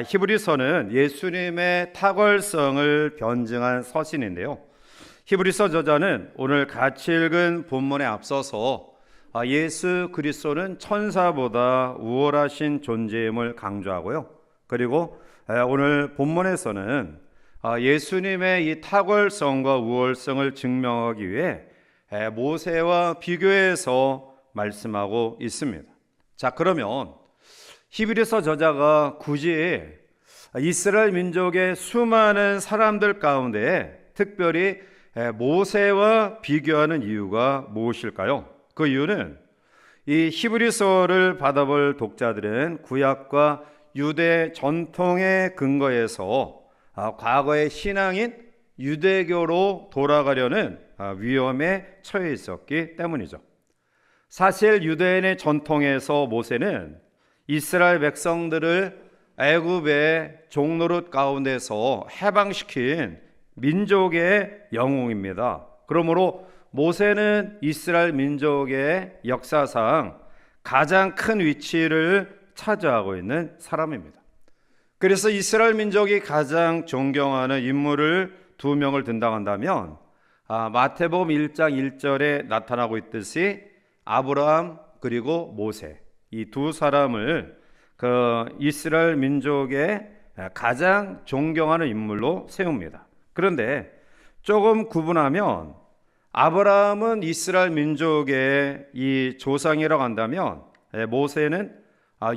히브리서는 예수님의 탁월성을 변증한 서신인데요. 히브리서 저자는 오늘 같이 읽은 본문에 앞서서 예수 그리스도는 천사보다 우월하신 존재임을 강조하고요. 그리고 오늘 본문에서는 예수님의 이 탁월성과 우월성을 증명하기 위해 모세와 비교해서 말씀하고 있습니다. 자, 그러면 히브리서 저자가 굳이 이스라엘 민족의 수많은 사람들 가운데 특별히 모세와 비교하는 이유가 무엇일까요? 그 이유는 이 히브리서를 받아볼 독자들은 구약과 유대 전통의 근거에서 과거의 신앙인 유대교로 돌아가려는 위험에 처해 있었기 때문이죠. 사실 유대인의 전통에서 모세는 이스라엘 백성들을 애굽의 종노릇 가운데서 해방시킨 민족의 영웅입니다. 그러므로 모세는 이스라엘 민족의 역사상 가장 큰 위치를 차지하고 있는 사람입니다. 그래서 이스라엘 민족이 가장 존경하는 인물을 두 명을 든다고 한다면 마태복음 1장 1절에 나타나고 있듯이 아브라함 그리고 모세, 이 두 사람을 이스라엘 민족의 가장 존경하는 인물로 세웁니다. 그런데 조금 구분하면 아브라함은 이스라엘 민족의 이 조상이라고 한다면 모세는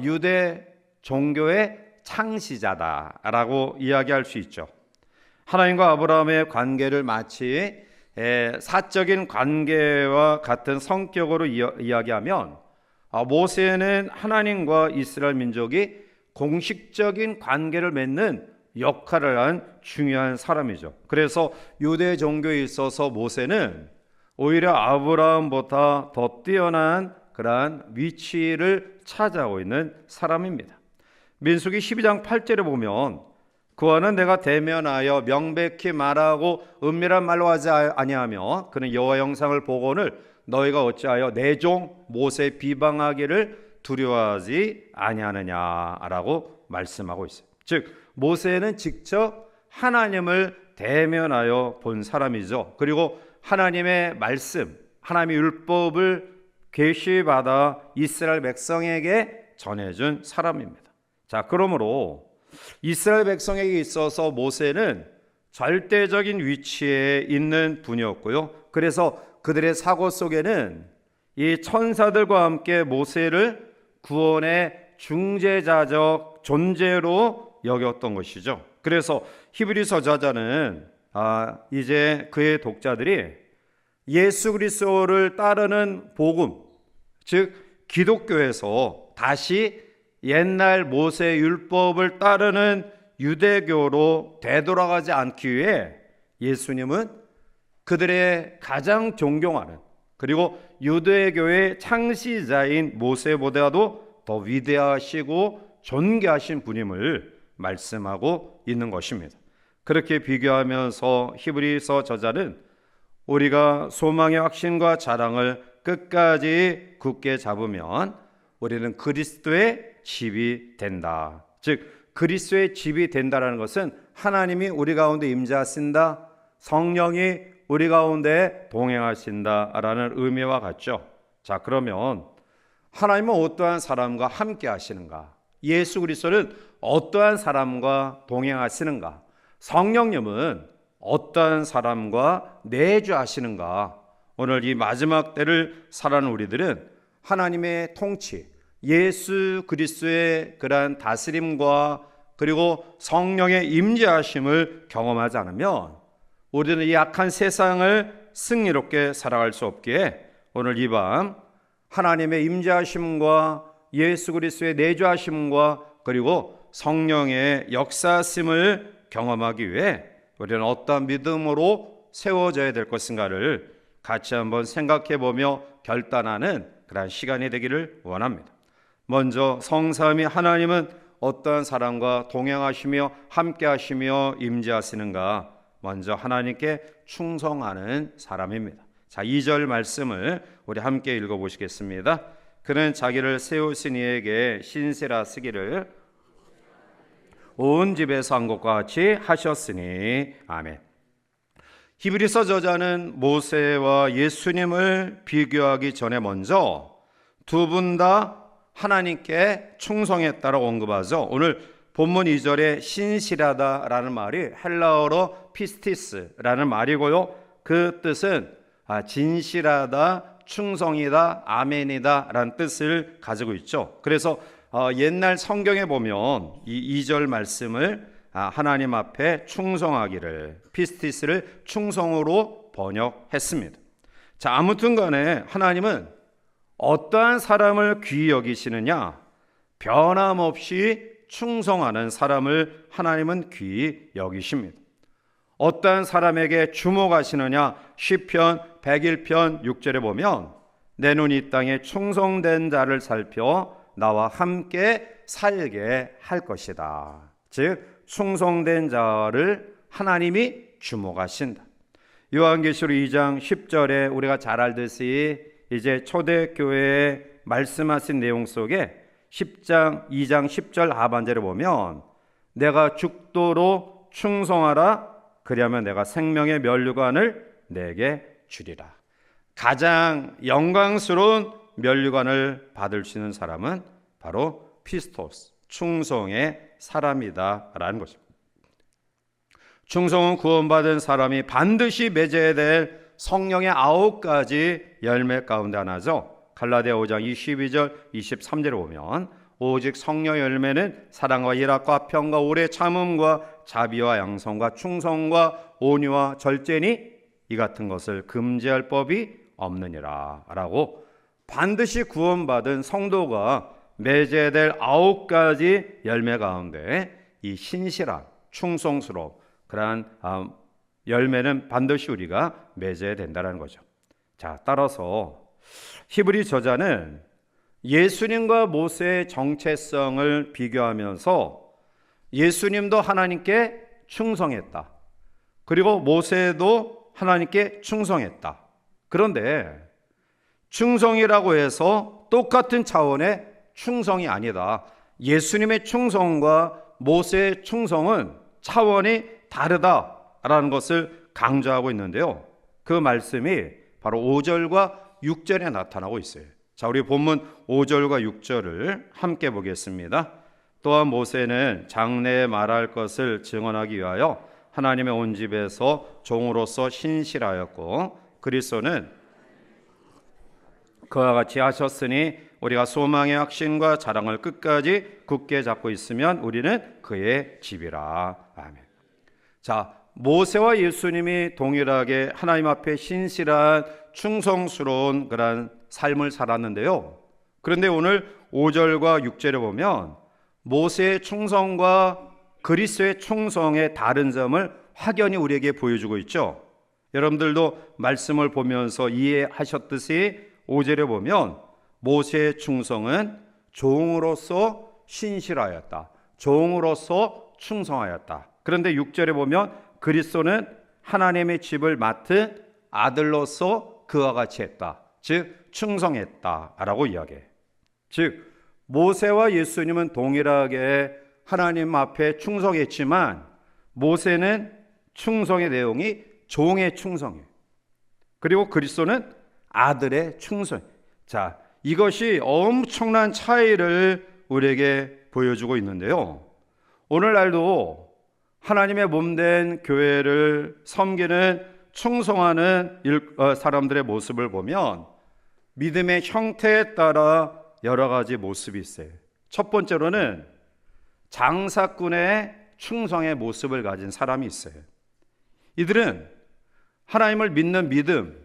유대 종교의 창시자다라고 이야기할 수 있죠. 하나님과 아브라함의 관계를 마치 사적인 관계와 같은 성격으로 이야기하면 모세는 하나님과 이스라엘 민족이 공식적인 관계를 맺는 역할을 한 중요한 사람이죠. 그래서 유대 종교에 있어서 모세는 오히려 아브라함보다 더 뛰어난 그러한 위치를 차지하고 있는 사람입니다. 민수기 12장 8절에 보면 그와는 내가 대면하여 명백히 말하고 은밀한 말로 하지 아니하며 그는 여호와 영상을 보거늘 너희가 어찌하여 내 종 모세 비방하기를 두려워하지 아니하느냐라고 말씀하고 있어요. 즉 모세는 직접 하나님을 대면하여 본 사람이죠. 그리고 하나님의 말씀, 하나님의 율법을 계시받아 이스라엘 백성에게 전해준 사람입니다. 자, 그러므로 이스라엘 백성에게 있어서 모세는 절대적인 위치에 있는 분이었고요. 그래서 그들의 사고 속에는 이 천사들과 함께 모세를 구원의 중재자적 존재로 여겼던 것이죠. 그래서 히브리서 저자는 이제 그의 독자들이 예수 그리스도를 따르는 복음, 즉 기독교에서 다시 옛날 모세 율법을 따르는 유대교로 되돌아가지 않기 위해 예수님은 그들의 가장 존경하는 그리고 유대교의 창시자인 모세보다도 더 위대하시고 존귀하신 분임을 말씀하고 있는 것입니다. 그렇게 비교하면서 히브리서 저자는 우리가 소망의 확신과 자랑을 끝까지 굳게 잡으면 우리는 그리스도의 집이 된다. 즉 그리스도의 집이 된다라는 것은 하나님이 우리 가운데 임재하신다, 성령이 우리 가운데 동행하신다라는 의미와 같죠. 자, 그러면 하나님은 어떠한 사람과 함께 하시는가? 예수 그리스도는 어떠한 사람과 동행하시는가? 성령님은 어떠한 사람과 내주하시는가? 오늘 이 마지막 때를 살아가는 우리들은 하나님의 통치, 예수 그리스도의 그러한 다스림과 그리고 성령의 임재하심을 경험하지 않으면 우리는 이 악한 세상을 승리롭게 살아갈 수 없기에 오늘 이 밤 하나님의 임재하심과 예수 그리스도의 내주하심과 그리고 성령의 역사심을 경험하기 위해 우리는 어떠한 믿음으로 세워져야 될 것인가를 같이 한번 생각해 보며 결단하는 그런 시간이 되기를 원합니다. 먼저 성삼위 하나님은 어떠한 사람과 동행하시며 함께하시며 임재하시는가? 먼저 하나님께 충성하는 사람입니다. 자, 2절 말씀을 우리 함께 읽어보시겠습니다. 그는 자기를 세우신 이에게 신세라 쓰기를 온 집에서 한 것과 같이 하셨으니 아멘. 히브리서 저자는 모세와 예수님을 비교하기 전에 먼저 두 분 다 하나님께 충성했다라고 언급하죠. 오늘 본문 2절에 신실하다라는 말이 헬라어로 피스티스라는 말이고요. 그 뜻은 진실하다, 충성이다, 아멘이다 라는 뜻을 가지고 있죠. 그래서 옛날 성경에 보면 이 2절 말씀을 하나님 앞에 충성하기를, 피스티스를 충성으로 번역했습니다. 자, 아무튼 간에 하나님은 어떠한 사람을 귀히 여기시느냐? 변함없이 충성하는 사람을 하나님은 귀히 여기십니다. 어떠한 사람에게 주목하시느냐? 시편 101편 6절에 보면 내 눈이 이 땅에 충성된 자를 살펴 나와 함께 살게 할 것이다. 즉 충성된 자를 하나님이 주목하신다. 요한계시록 2장 10절에 우리가 잘 알듯이 이제 초대교회에 말씀하신 내용 속에 2장 10절 하반절에 보면 내가 죽도록 충성하라 그리하면 내가 생명의 면류관을 내게 주리라. 가장 영광스러운 면류관을 받을 수 있는 사람은 바로 피스토스, 충성의 사람이다 라는 것입니다. 충성은 구원받은 사람이 반드시 맺어야 될 성령의 9가지 열매 가운데 하나죠. 갈라디아 5장 22절 23절에 보면 오직 성령의 열매는 사랑과 희락과 평과 오래 참음과 자비와 양성과 충성과 온유와 절제니 이 같은 것을 금지할 법이 없느니라 라고 반드시 구원받은 성도가 맺어야 될 9가지 열매 가운데 이 신실한 충성스러움 그러한 열매는 반드시 우리가 맺어야 된다는 거죠. 자, 따라서 히브리 저자는 예수님과 모세의 정체성을 비교하면서 예수님도 하나님께 충성했다. 그리고 모세도 하나님께 충성했다. 그런데 충성이라고 해서 똑같은 차원의 충성이 아니다. 예수님의 충성과 모세의 충성은 차원이 다르다라는 것을 강조하고 있는데요. 그 말씀이 바로 5절과 6절에 나타나고 있어요. 자, 우리 본문 5절과 6절을 함께 보겠습니다. 또한 모세는 장래에 말할 것을 증언하기 위하여 하나님의 온 집에서 종으로서 신실하였고 그리스도는 그와 같이 하셨으니 우리가 소망의 확신과 자랑을 끝까지 굳게 잡고 있으면 우리는 그의 집이라. 아멘. 자, 모세와 예수님이 동일하게 하나님 앞에 신실한 충성스러운 그런 삶을 살았는데요. 그런데 오늘 5절과 6절에 보면 모세의 충성과 그리스도의 충성의 다른 점을 확연히 우리에게 보여주고 있죠. 여러분들도 말씀을 보면서 이해하셨듯이 5절에 보면 모세의 충성은 종으로서 신실하였다. 종으로서 충성하였다. 그런데 6절에 보면 그리스도는 하나님의 집을 맡은 아들로서 그와 같이 했다. 즉 충성했다라고 이야기해. 즉 모세와 예수님은 동일하게 하나님 앞에 충성했지만 모세는 충성의 내용이 종의 충성이에요. 그리고 그리스도는 아들의 충성. 자, 이것이 엄청난 차이를 우리에게 보여주고 있는데요. 오늘날도 하나님의 몸된 교회를 섬기는 충성하는 사람들의 모습을 보면 믿음의 형태에 따라 여러 가지 모습이 있어요. 첫 번째로는 장사꾼의 충성의 모습을 가진 사람이 있어요. 이들은 하나님을 믿는 믿음,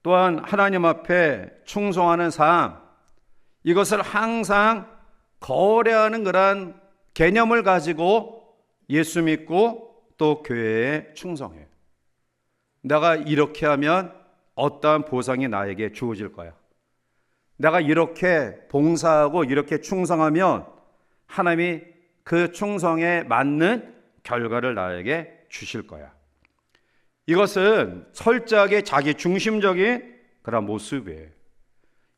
또한 하나님 앞에 충성하는 삶, 이것을 항상 거래하는 그런 개념을 가지고 예수 믿고 또 교회에 충성해요. 내가 이렇게 하면 어떠한 보상이 나에게 주어질 거야. 내가 이렇게 봉사하고 이렇게 충성하면 하나님이 그 충성에 맞는 결과를 나에게 주실 거야. 이것은 철저하게 자기 중심적인 그런 모습이에요.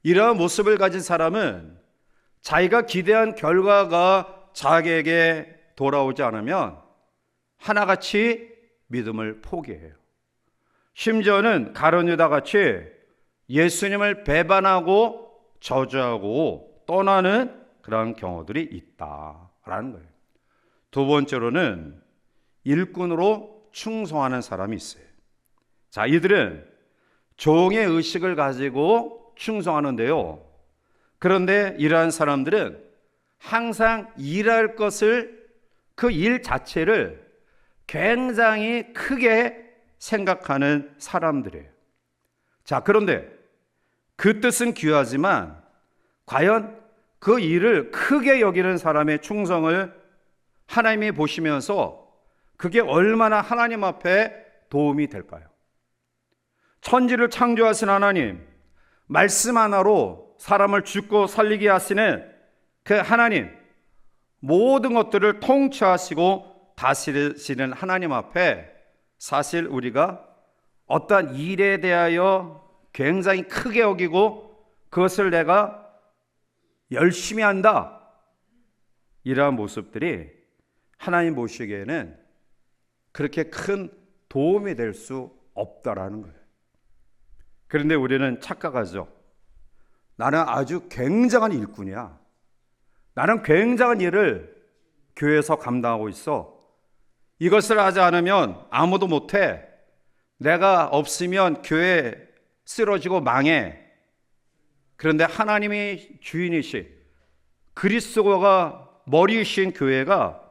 이러한 모습을 가진 사람은 자기가 기대한 결과가 자기에게 돌아오지 않으면 하나같이 믿음을 포기해요. 심지어는 가룟 유다 같이 예수님을 배반하고 저주하고 떠나는 그런 경우들이 있다라는 거예요. 두 번째로는 일꾼으로 충성하는 사람이 있어요. 자, 이들은 종의 의식을 가지고 충성하는데요. 그런데 이러한 사람들은 항상 일할 것을, 그 일 자체를 굉장히 크게 생각하는 사람들이에요. 자, 그런데 그 뜻은 귀하지만 과연 그 일을 크게 여기는 사람의 충성을 하나님이 보시면서 그게 얼마나 하나님 앞에 도움이 될까요? 천지를 창조하신 하나님, 말씀 하나로 사람을 죽고 살리게 하시는 그 하나님, 모든 것들을 통치하시고 다스리시는 하나님 앞에 사실 우리가 어떠한 일에 대하여 굉장히 크게 여기고 그것을 내가 열심히 한다, 이러한 모습들이 하나님 보시기에는 그렇게 큰 도움이 될 수 없다라는 거예요. 그런데 우리는 착각하죠. 나는 아주 굉장한 일꾼이야. 나는 굉장한 일을 교회에서 감당하고 있어. 이것을 하지 않으면 아무도 못해. 내가 없으면 교회 쓰러지고 망해. 그런데 하나님이 주인이신, 그리스도가 머리이신 교회가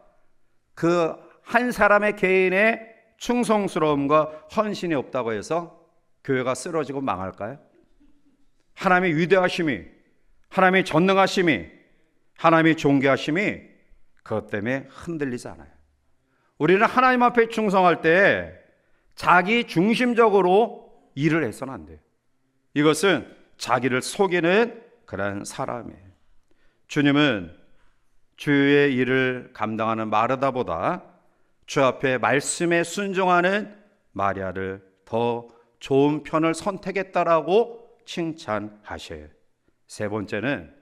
그 한 사람의 개인의 충성스러움과 헌신이 없다고 해서 교회가 쓰러지고 망할까요? 하나님의 위대하심이, 하나님의 전능하심이, 하나님의 존귀하심이 그것 때문에 흔들리지 않아요. 우리는 하나님 앞에 충성할 때 자기 중심적으로 일을 해서는 안 돼요. 이것은 자기를 속이는 그런 사람이에요. 주님은 주의 일을 감당하는 마르다보다 주 앞에 말씀에 순종하는 마리아를 더 좋은 편을 선택했다라고 칭찬하셔요. 세 번째는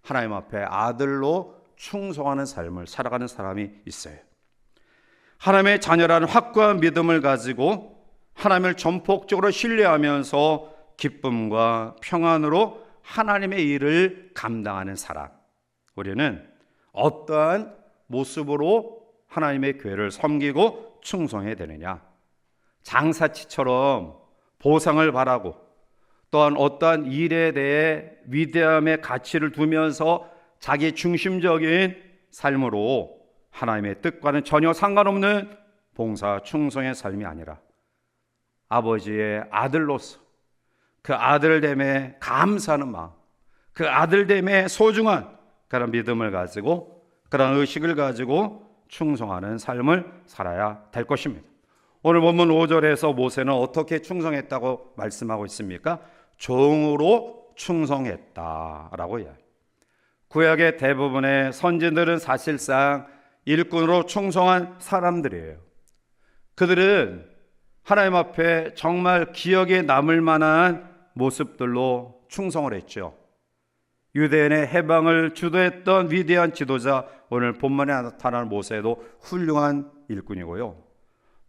하나님 앞에 아들로 충성하는 삶을 살아가는 사람이 있어요. 하나님의 자녀라는 확고한 믿음을 가지고 하나님을 전폭적으로 신뢰하면서 기쁨과 평안으로 하나님의 일을 감당하는 사람. 우리는 어떠한 모습으로 하나님의 교회를 섬기고 충성해야 되느냐? 장사치처럼 보상을 바라고 또한 어떠한 일에 대해 위대함의 가치를 두면서 자기 중심적인 삶으로 하나님의 뜻과는 전혀 상관없는 봉사 충성의 삶이 아니라 아버지의 아들로서 그 아들됨에 감사하는 마음, 그 아들됨에 소중한 그런 믿음을 가지고 그런 의식을 가지고 충성하는 삶을 살아야 될 것입니다. 오늘 본문 5절에서 모세는 어떻게 충성했다고 말씀하고 있습니까? 종으로 충성했다라고 이야기해요. 구약의 대부분의 선지들은 사실상 일꾼으로 충성한 사람들이에요. 그들은 하나님 앞에 정말 기억에 남을 만한 모습들로 충성을 했죠. 유대인의 해방을 주도했던 위대한 지도자, 오늘 본문에 나타난 모세도 훌륭한 일꾼이고요.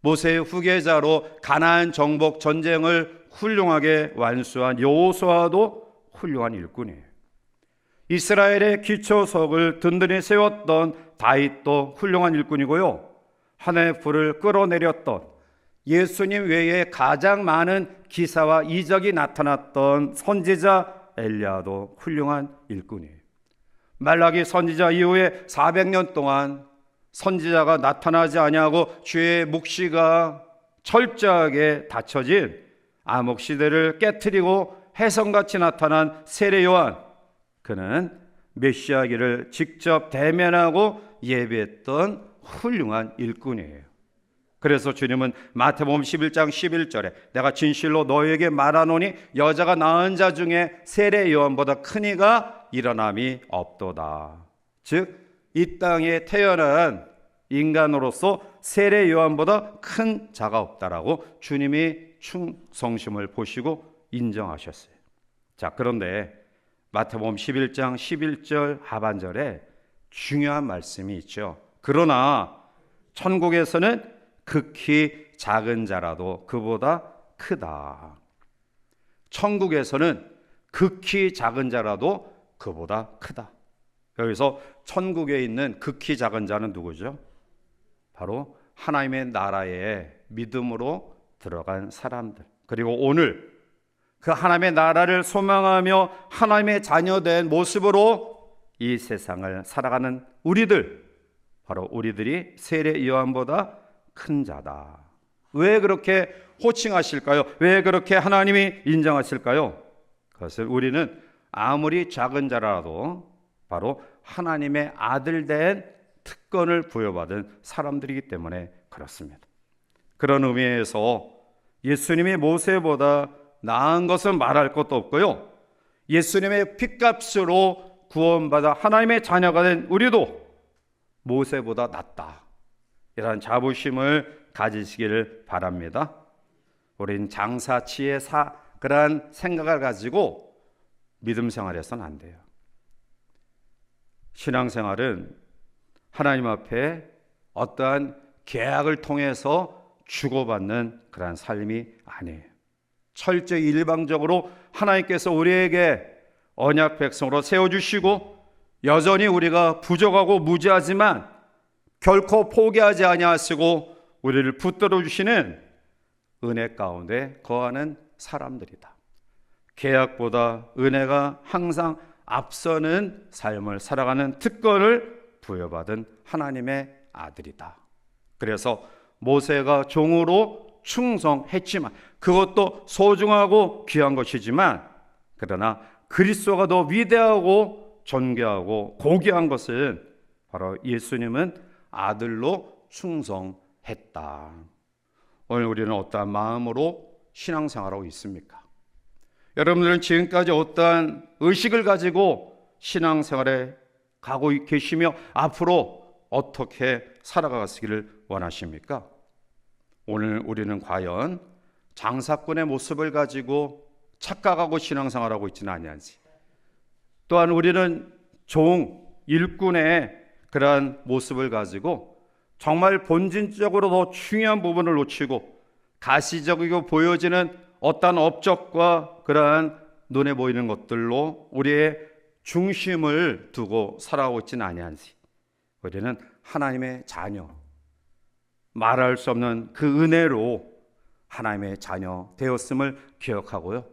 모세의 후계자로 가나안 정복 전쟁을 훌륭하게 완수한 여호수아도 훌륭한 일꾼이에요. 이스라엘의 기초석을 든든히 세웠던 다윗도 훌륭한 일꾼이고요. 하나님의 불을 끌어내렸던, 예수님 외에 가장 많은 기사와 이적이 나타났던 선지자 엘리야도 훌륭한 일꾼이에요. 말라기 선지자 이후에 400년 동안 선지자가 나타나지 아니하고 주의 묵시가 철저하게 닫혀진 암흑 시대를 깨트리고 혜성같이 나타난 세례 요한, 그는 메시아기를 직접 대면하고 예배했던 훌륭한 일꾼이에요. 그래서 주님은 마태복음 11장 11절에 내가 진실로 너희에게 말하노니 여자가 낳은 자 중에 세례 요한보다 큰 이가 일어남이 없도다. 즉 이 땅에 태어난 인간으로서 세례 요한보다 큰 자가 없다라고 주님이 충성심을 보시고 인정하셨어요. 자, 그런데 마태복음 11장 11절 하반절에 중요한 말씀이 있죠. 그러나 천국에서는 극히 작은 자라도 그보다 크다. 천국에서는 극히 작은 자라도 그보다 크다. 여기서 천국에 있는 극히 작은 자는 누구죠? 바로 하나님의 나라에 믿음으로 들어간 사람들. 그리고 오늘 그 하나님의 나라를 소망하며 하나님의 자녀된 모습으로 이 세상을 살아가는 우리들, 바로 우리들이 세례 요한보다 큰 자다. 왜 그렇게 호칭하실까요? 왜 그렇게 하나님이 인정하실까요? 그것을 우리는 아무리 작은 자라도 바로 하나님의 아들 된 특권을 부여받은 사람들이기 때문에 그렇습니다. 그런 의미에서 예수님이 모세보다 나은 것은 말할 것도 없고요, 예수님의 핏값으로 구원받아 하나님의 자녀가 된 우리도 모세보다 낫다, 이런 자부심을 가지시기를 바랍니다. 우린 장사치의 그러한 생각을 가지고 믿음 생활해서는 안 돼요. 신앙생활은 하나님 앞에 어떠한 계약을 통해서 주고받는 그러한 삶이 아니에요. 철저히 일방적으로 하나님께서 우리에게 언약 백성으로 세워주시고 여전히 우리가 부족하고 무지하지만 결코 포기하지 아니하시고 우리를 붙들어 주시는 은혜 가운데 거하는 사람들이다. 계약보다 은혜가 항상 앞서는 삶을 살아가는 특권을 부여받은 하나님의 아들이다. 그래서 모세가 종으로 충성했지만, 그것도 소중하고 귀한 것이지만, 그러나 그리스도가 더 위대하고 존귀하고 고귀한 것은 바로 예수님은 아들로 충성했다. 오늘 우리는 어떠한 마음으로 신앙생활하고 있습니까? 여러분들은 지금까지 어떠한 의식을 가지고 신앙생활에 가고 계시며 앞으로 어떻게 살아가시기를 원하십니까? 오늘 우리는 과연 장사꾼의 모습을 가지고 착각하고 신앙생활하고 있지는 아니한지, 또한 우리는 일꾼의 그러한 모습을 가지고 정말 본질적으로 더 중요한 부분을 놓치고 가시적이고 보여지는 어떤 업적과 그러한 눈에 보이는 것들로 우리의 중심을 두고 살아가고 있지는 아니한지, 우리는 하나님의 자녀, 말할 수 없는 그 은혜로 하나님의 자녀 되었음을 기억하고요,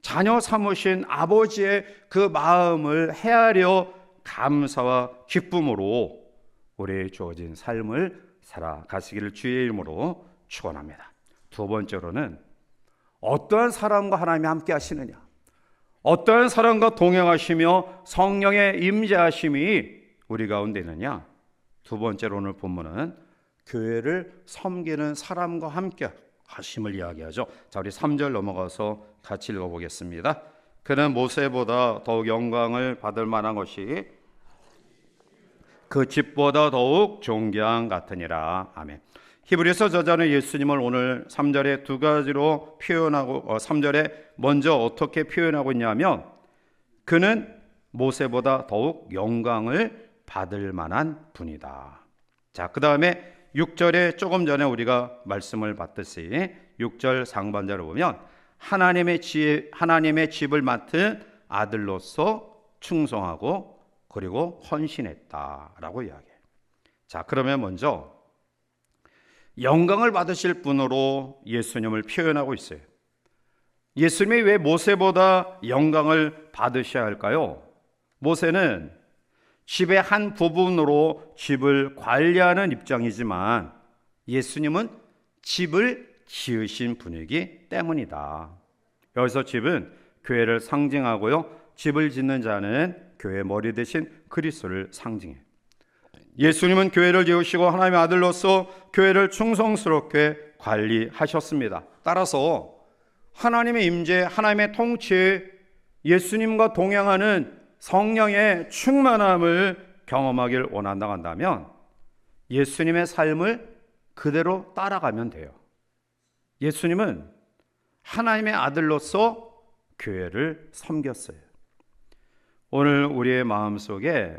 자녀 삼으신 아버지의 그 마음을 헤아려 감사와 기쁨으로 우리의 주어진 삶을 살아가시기를 주의 이름으로 축원합니다. 두 번째로는 어떠한 사람과 하나님이 함께 하시느냐, 어떠한 사람과 동행하시며 성령의 임재하심이 우리 가운데 있느냐. 두 번째로 오늘 본문은 교회를 섬기는 사람과 함께 하심을 이야기하죠. 자, 우리 3절 넘어가서 같이 읽어보겠습니다. 그는 모세보다 더욱 영광을 받을 만한 것이 그 집보다 더욱 존귀한 같으니라. 아멘. 히브리서 저자는 예수님을 오늘 3절에 두 가지로 표현하고 3절에 먼저 어떻게 표현하고 있냐면, 그는 모세보다 더욱 영광을 받을 만한 분이다. 자, 그 다음에 6절에 조금 전에 우리가 말씀을 받듯이 6절 상반절을 보면 하나님의 집을 맡은 아들로서 충성하고 그리고 헌신했다라고 이야기해요. 자, 그러면 먼저 영광을 받으실 분으로 예수님을 표현하고 있어요. 예수님이 왜 모세보다 영광을 받으셔야 할까요? 모세는 집의 한 부분으로 집을 관리하는 입장이지만 예수님은 집을 지으신 분이기 때문이다. 여기서 집은 교회를 상징하고요, 집을 짓는 자는 교회의 머리 대신 그리스도를 상징해요. 예수님은 교회를 지으시고 하나님의 아들로서 교회를 충성스럽게 관리하셨습니다. 따라서 하나님의 임재, 하나님의 통치에 예수님과 동행하는 성령의 충만함을 경험하길 원한다고 한다면 예수님의 삶을 그대로 따라가면 돼요. 예수님은 하나님의 아들로서 교회를 섬겼어요. 오늘 우리의 마음속에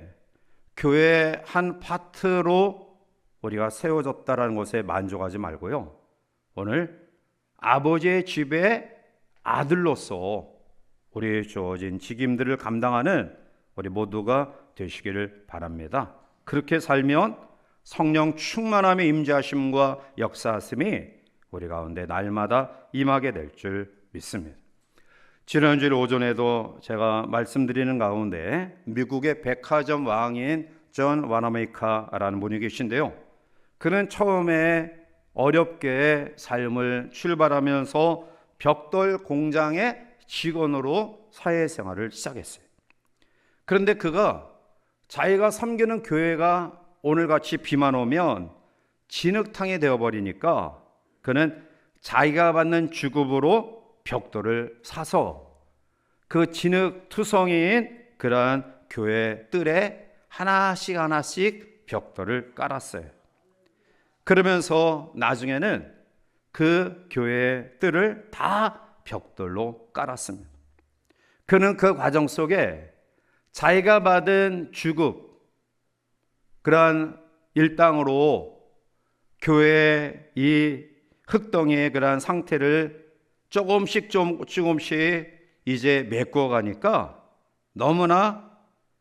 교회의 한 파트로 우리가 세워졌다라는 것에 만족하지 말고요. 오늘 아버지의 집의 아들로서 우리의 주어진 직임들을 감당하는 우리 모두가 되시기를 바랍니다. 그렇게 살면 성령 충만함의 임재하심과 역사하심이 우리 가운데 날마다 임하게 될 줄 믿습니다. 지난주 오전에도 제가 말씀드리는 가운데 미국의 백화점 왕인 존 와나메이카라는 분이 계신데요. 그는 처음에 어렵게 삶을 출발하면서 벽돌 공장의 직원으로 사회생활을 시작했어요. 그런데 그가 자기가 섬기는 교회가 오늘같이 비만 오면 진흙탕이 되어버리니까 그는 자기가 받는 주급으로 벽돌을 사서 그 진흙투성이인 그러한 교회 뜰에 하나씩 벽돌을 깔았어요. 그러면서 나중에는 그 교회 뜰을 다 벽돌로 깔았습니다. 그는 그 과정 속에 자기가 받은 주급, 그러한 일당으로 교회의 이 흙덩이의 그러한 상태를 조금씩 이제 메꿔 가니까 너무나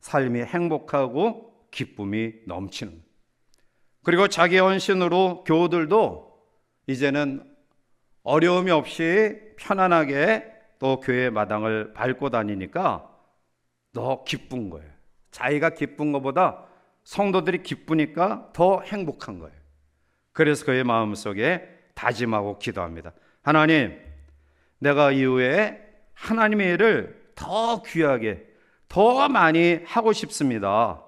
삶이 행복하고 기쁨이 넘치는, 그리고 자기 헌신으로 교우들도 이제는 어려움이 없이 편안하게 또 교회 마당을 밟고 다니니까 더 기쁜 거예요. 자기가 기쁜 것보다 성도들이 기쁘니까 더 행복한 거예요. 그래서 그의 마음속에 다짐하고 기도합니다. 하나님, 내가 이후에 하나님의 일을 더 귀하게, 더 많이 하고 싶습니다.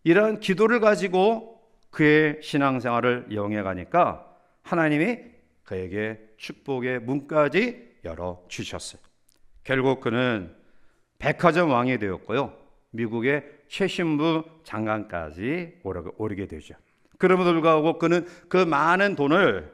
이런 기도를 가지고 그의 신앙생활을 이어가니까 하나님이 그에게 축복의 문까지 열어주셨어요. 결국 그는 백화점 왕이 되었고요. 미국의 최신부 장관까지 오르게 되죠. 그럼에도 불구하고 그는 그 많은 돈을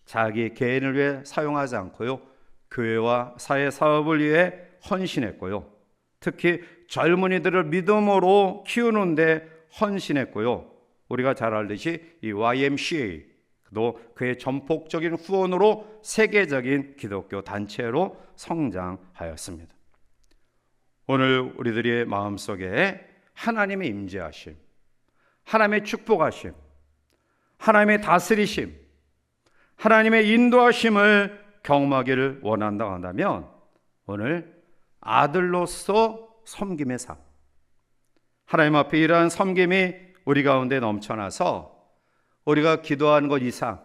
자기 개인을 위해 사용하지 않고요. 교회와 사회 사업을 위해 헌신했고요. 특히 젊은이들을 믿음으로 키우는데 헌신했고요. 우리가 잘 알듯이 이 YMCA도 그의 전폭적인 후원으로 세계적인 기독교 단체로 성장하였습니다. 오늘 우리들의 마음속에 하나님의 임재하심, 하나님의 축복하심, 하나님의 다스리심, 하나님의 인도하심을 경험하기를 원한다고 한다면 오늘 아들로서 섬김의 삶, 하나님 앞에 이러한 섬김이 우리 가운데 넘쳐나서 우리가 기도하는 것 이상,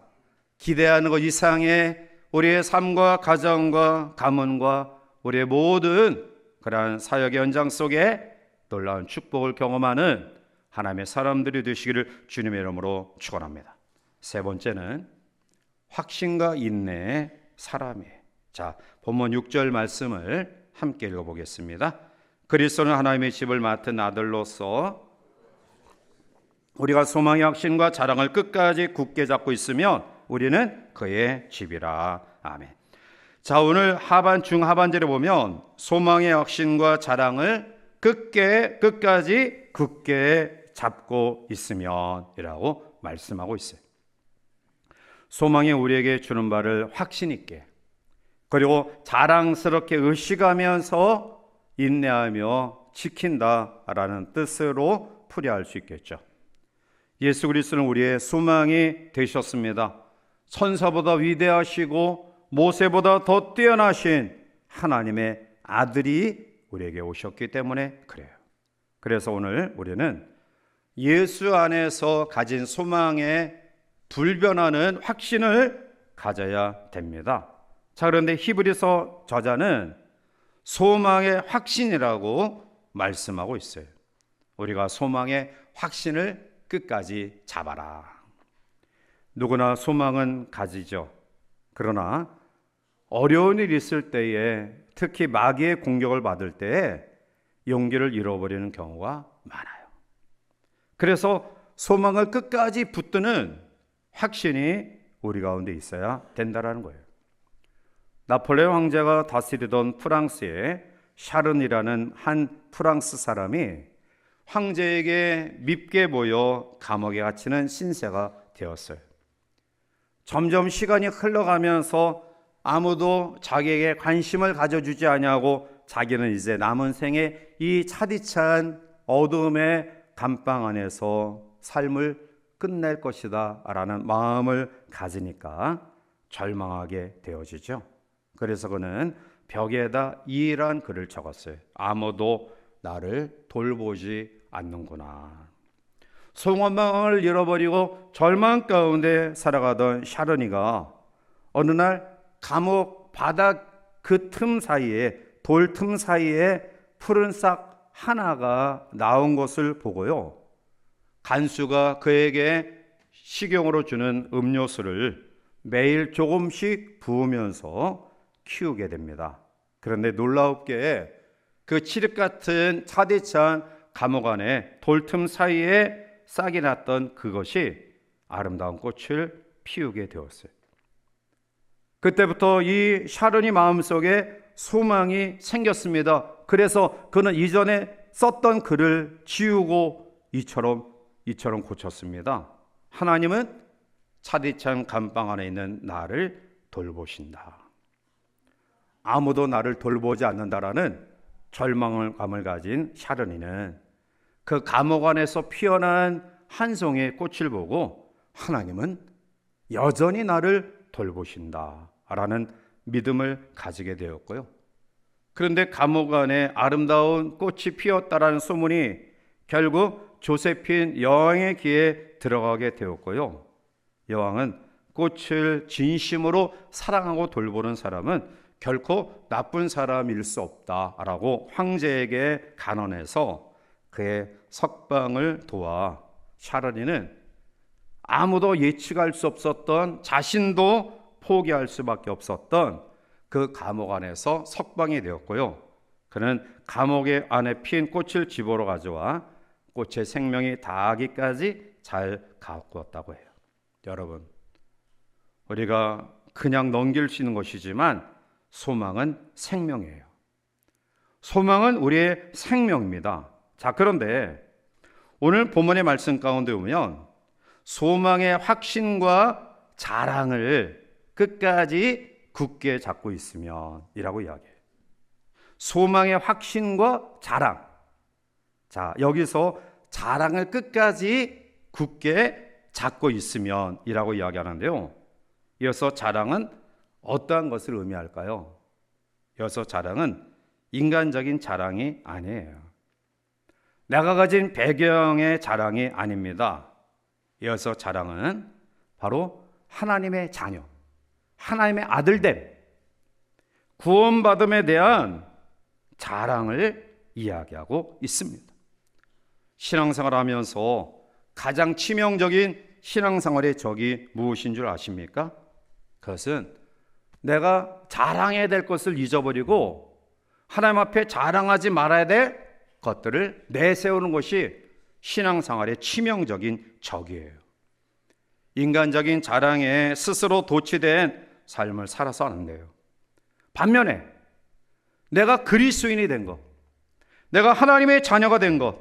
기대하는 것 이상의 우리의 삶과 가정과 가문과 우리의 모든 그러한 사역의 현장 속에 놀라운 축복을 경험하는 하나님의 사람들이 되시기를 주님의 이름으로 축원합니다. 세 번째는 확신과 인내의 사람이에요. 자, 본문 6절 말씀을 함께 읽어보겠습니다. 그리스도는 하나님의 집을 맡은 아들로서 우리가 소망의 확신과 자랑을 끝까지 굳게 잡고 있으면 우리는 그의 집이라. 아멘. 자, 오늘 중하반절에 보면 소망의 확신과 자랑을 끝까지 굳게 잡고 있으면 이라고 말씀하고 있어요. 소망이 우리에게 주는 바를 확신 있게, 그리고 자랑스럽게 의식하면서 인내하며 지킨다라는 뜻으로 풀이할 수 있겠죠. 예수 그리스도는 우리의 소망이 되셨습니다. 천사보다 위대하시고 모세보다 더 뛰어나신 하나님의 아들이 우리에게 오셨기 때문에 그래요. 그래서 오늘 우리는 예수 안에서 가진 소망에 불변하는 확신을 가져야 됩니다. 자, 그런데 히브리서 저자는 소망의 확신이라고 말씀하고 있어요. 우리가 소망의 확신을 끝까지 잡아라. 누구나 소망은 가지죠. 그러나 어려운 일이 있을 때에, 특히 마귀의 공격을 받을 때에 용기를 잃어버리는 경우가 많아요. 그래서 소망을 끝까지 붙드는 확신이 우리 가운데 있어야 된다는 거예요. 나폴레옹 황제가 다스리던 프랑스의 샤른이라는 한 프랑스 사람이 황제에게 밉게 보여 감옥에 갇히는 신세가 되었어요. 점점 시간이 흘러가면서 아무도 자기에게 관심을 가져주지 아니하고 자기는 이제 남은 생에 이 차디찬 어둠의 감방 안에서 삶을 끝낼 것이다 라는 마음을 가지니까 절망하게 되어지죠. 그래서 그는 벽에다 이란 글을 적었어요. 아무도 나를 돌보지 않는구나. 소망을 잃어버리고 절망 가운데 살아가던 샤르니가 어느 날 감옥 바닥 그 틈 사이에, 돌 틈 사이에 푸른 싹 하나가 나온 것을 보고요, 간수가 그에게 식용으로 주는 음료수를 매일 조금씩 부으면서 키우게 됩니다. 그런데 놀랍게 그 칠흑 같은 차디찬 감옥 안에 돌틈 사이에 싹이 났던 그것이 아름다운 꽃을 피우게 되었어요. 그때부터 이 샤르니 마음속에 소망이 생겼습니다. 그래서 그는 이전에 썼던 글을 지우고 이처럼 고쳤습니다. 하나님은 차디찬 감방 안에 있는 나를 돌보신다. 아무도 나를 돌보지 않는다라는 절망감을 가진 샤르니는 그 감옥 안에서 피어난 한 송이의 꽃을 보고 하나님은 여전히 나를 돌보신다 라는 믿음을 가지게 되었고요. 그런데 감옥 안에 아름다운 꽃이 피었다라는 소문이 결국 조세핀 여왕의 귀에 들어가게 되었고요. 여왕은 꽃을 진심으로 사랑하고 돌보는 사람은 결코 나쁜 사람일 수 없다라고 황제에게 간언해서 그의 석방을 도와 샤르니는 아무도 예측할 수 없었던, 자신도 포기할 수밖에 없었던 그 감옥 안에서 석방이 되었고요. 그는 감옥의 안에 핀 꽃을 집으로 가져와 꽃의 생명이 다하기까지 잘 가꾸었다고 해요. 여러분, 우리가 그냥 넘길 수 있는 것이지만 소망은 생명이에요. 소망은 우리의 생명입니다. 자, 그런데 오늘 본문의 말씀 가운데 보면 소망의 확신과 자랑을 끝까지 굳게 잡고 있으면 이라고 이야기해요. 소망의 확신과 자랑. 자, 여기서 자랑을 끝까지 굳게 잡고 있으면 이라고 이야기하는데요. 이어서 자랑은 어떠한 것을 의미할까요? 이어서 자랑은 인간적인 자랑이 아니에요. 내가 가진 배경의 자랑이 아닙니다. 이어서 자랑은 바로 하나님의 자녀, 하나님의 아들됨, 구원받음에 대한 자랑을 이야기하고 있습니다. 신앙생활 하면서 가장 치명적인 신앙생활의 적이 무엇인 줄 아십니까? 그것은 내가 자랑해야 될 것을 잊어버리고 하나님 앞에 자랑하지 말아야 될 것들을 내세우는 것이 신앙생활의 치명적인 적이에요. 인간적인 자랑에 스스로 도취된 삶을 살아서 안 돼요. 반면에 내가 그리스도인이 된 것, 내가 하나님의 자녀가 된 것,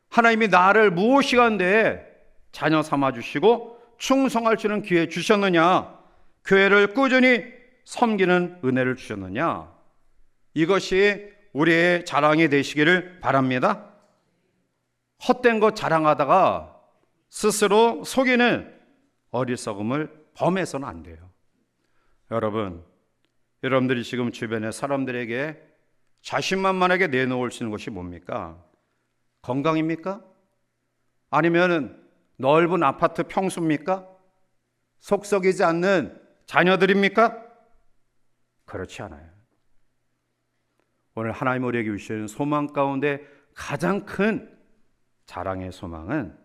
하나님이 나를 무엇이간데 자녀 삼아주시고 충성할 수 있는 기회 주셨느냐, 교회를 꾸준히 섬기는 은혜를 주셨느냐, 이것이 우리의 자랑이 되시기를 바랍니다. 헛된 것 자랑하다가 스스로 속이는 어리석음을 범해서는 안 돼요. 여러분들이 지금 주변의 사람들에게 자신만만하게 내놓을 수 있는 것이 뭡니까? 건강입니까? 아니면 넓은 아파트 평수입니까? 속썩이지 않는 자녀들입니까? 그렇지 않아요. 오늘 하나님 우리에게 주시는 소망 가운데 가장 큰 자랑의 소망은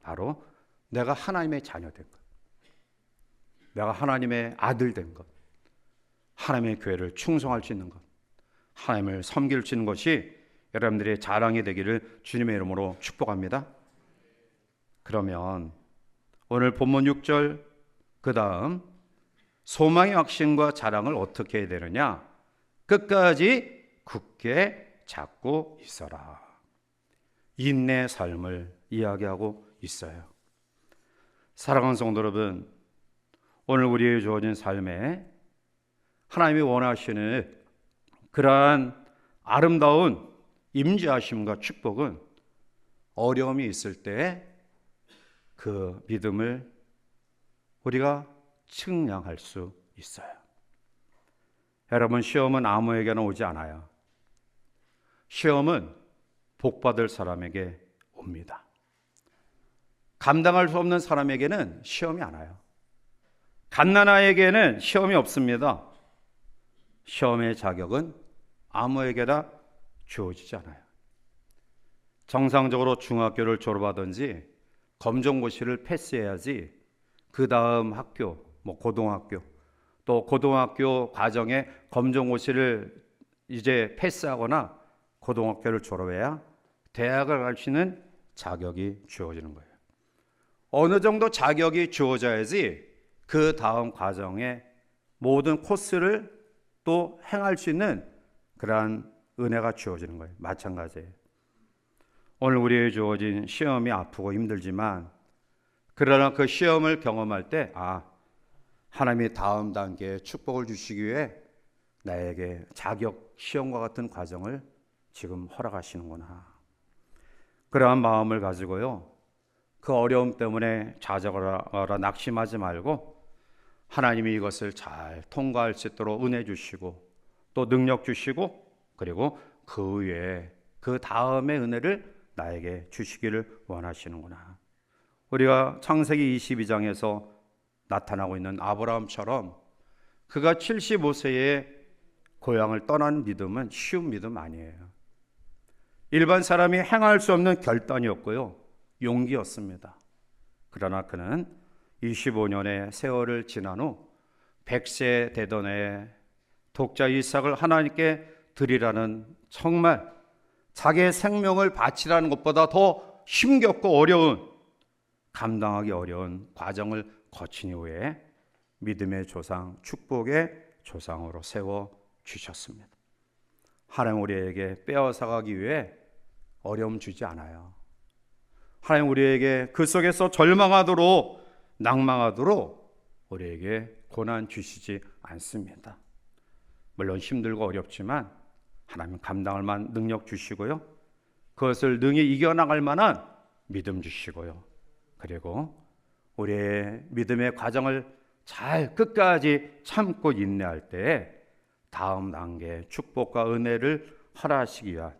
바로 내가 하나님의 자녀 된 것, 내가 하나님의 아들 된 것, 하나님의 교회를 충성할 수 있는 것, 하나님을 섬길 수 있는 것이 여러분들의 자랑이 되기를 주님의 이름으로 축복합니다. 그러면 오늘 본문 6절 그 다음 소망의 확신과 자랑을 어떻게 해야 되느냐? 끝까지 굳게 잡고 있어라. 인내 삶을 이야기하고 있어요. 사랑하는 성도 여러분, 오늘 우리에게 주어진 삶에 하나님이 원하시는 그러한 아름다운 임재하심과 축복은 어려움이 있을 때 그 믿음을 우리가 측량할 수 있어요. 여러분, 시험은 아무에게나 오지 않아요. 시험은 복받을 사람에게 옵니다. 감당할 수 없는 사람에게는 시험이 안 와요. 갓난아이에게는 시험이 없습니다. 시험의 자격은 아무에게나 주어지지 않아요. 정상적으로 중학교를 졸업하든지 검정고시를 패스해야지 그 다음 학교, 고등학교, 또 고등학교 과정에 검정고시를 이제 패스하거나 고등학교를 졸업해야 대학을 갈 수 있는 자격이 주어지는 거예요. 어느 정도 자격이 주어져야지 그 다음 과정에 모든 코스를 또 행할 수 있는 그러한 은혜가 주어지는 거예요. 마찬가지예요. 오늘 우리에게 주어진 시험이 아프고 힘들지만 그러나 그 시험을 경험할 때 하나님이 다음 단계에 축복을 주시기 위해 나에게 자격 시험과 같은 과정을 지금 허락하시는구나. 그러한 마음을 가지고요, 그 어려움 때문에 좌절하거나 낙심하지 말고 하나님이 이것을 잘 통과할 수 있도록 은혜 주시고 또 능력 주시고 그리고 그 위에 그 다음의 은혜를 나에게 주시기를 원하시는구나. 우리가 창세기 22장에서 나타나고 있는 아브라함처럼 그가 75세에 고향을 떠난 믿음은 쉬운 믿음 아니에요. 일반 사람이 행할 수 없는 결단이었고요, 용기였습니다. 그러나 그는 25년의 세월을 지난 후 100세 되던 해에 독자 이삭을 하나님께 드리라는 정말 자기의 생명을 바치라는 것보다 더 힘겹고 어려운, 감당하기 어려운 과정을 거친 이후에 믿음의 조상, 축복의 조상으로 세워주셨습니다. 하나님 우리에게 빼앗아가기 위해 어려움 주지 않아요. 하나님 우리에게 그 속에서 절망하도록 낭망하도록 우리에게 고난 주시지 않습니다. 물론 힘들고 어렵지만 하나님 감당할 만한 능력 주시고요, 그것을 능히 이겨나갈 만한 믿음 주시고요, 그리고 우리의 믿음의 과정을 잘 끝까지 참고 인내할 때 다음 단계 축복과 은혜를 허락하시기 위한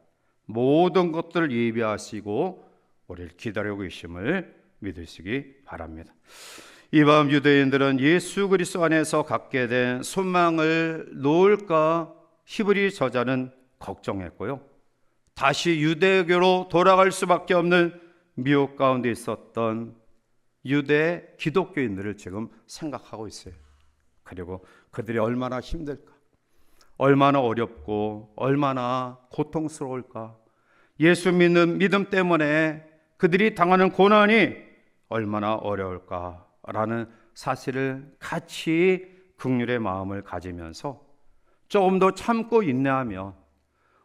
모든 것들을 예비하시고 우리를 기다리고 계심을 믿으시기 바랍니다. 이 밤 유대인들은 예수 그리스도 안에서 갖게 된 소망을 놓을까 히브리 저자는 걱정했고요, 다시 유대교로 돌아갈 수밖에 없는 미혹 가운데 있었던 유대 기독교인들을 지금 생각하고 있어요. 그리고 그들이 얼마나 힘들까, 얼마나 어렵고 얼마나 고통스러울까, 예수 믿는 믿음 때문에 그들이 당하는 고난이 얼마나 어려울까라는 사실을 같이 긍휼의 마음을 가지면서 조금 더 참고 인내하면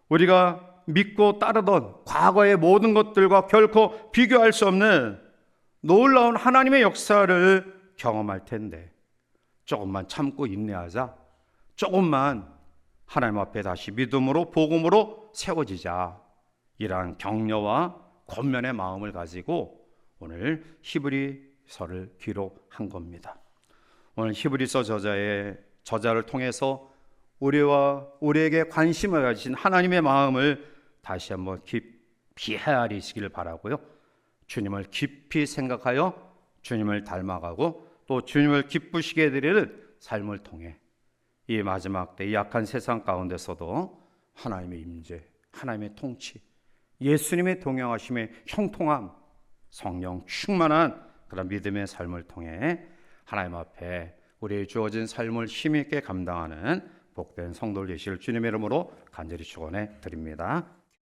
우리가 믿고 따르던 과거의 모든 것들과 결코 비교할 수 없는 놀라운 하나님의 역사를 경험할 텐데, 조금만 참고 인내하자, 조금만 하나님 앞에 다시 믿음으로 복음으로 세워지자, 이러한 격려와 권면의 마음을 가지고 오늘 히브리서를 기록한 겁니다. 오늘 히브리서 저자를 통해서 우리와 우리에게 관심을 가지신 하나님의 마음을 다시 한번 깊이 헤아리시기를 바라고요, 주님을 깊이 생각하여 주님을 닮아가고 또 주님을 기쁘시게 해드리는 삶을 통해 이 마지막 때 이 약한 세상 가운데서도 하나님의 임재, 하나님의 통치, 예수님의 동행하심의 형통함, 성령 충만한 그런 믿음의 삶을 통해 하나님 앞에 우리의 주어진 삶을 힘있게 감당하는 복된 성도들 되시길 주님의 이름으로 간절히 축원해 드립니다.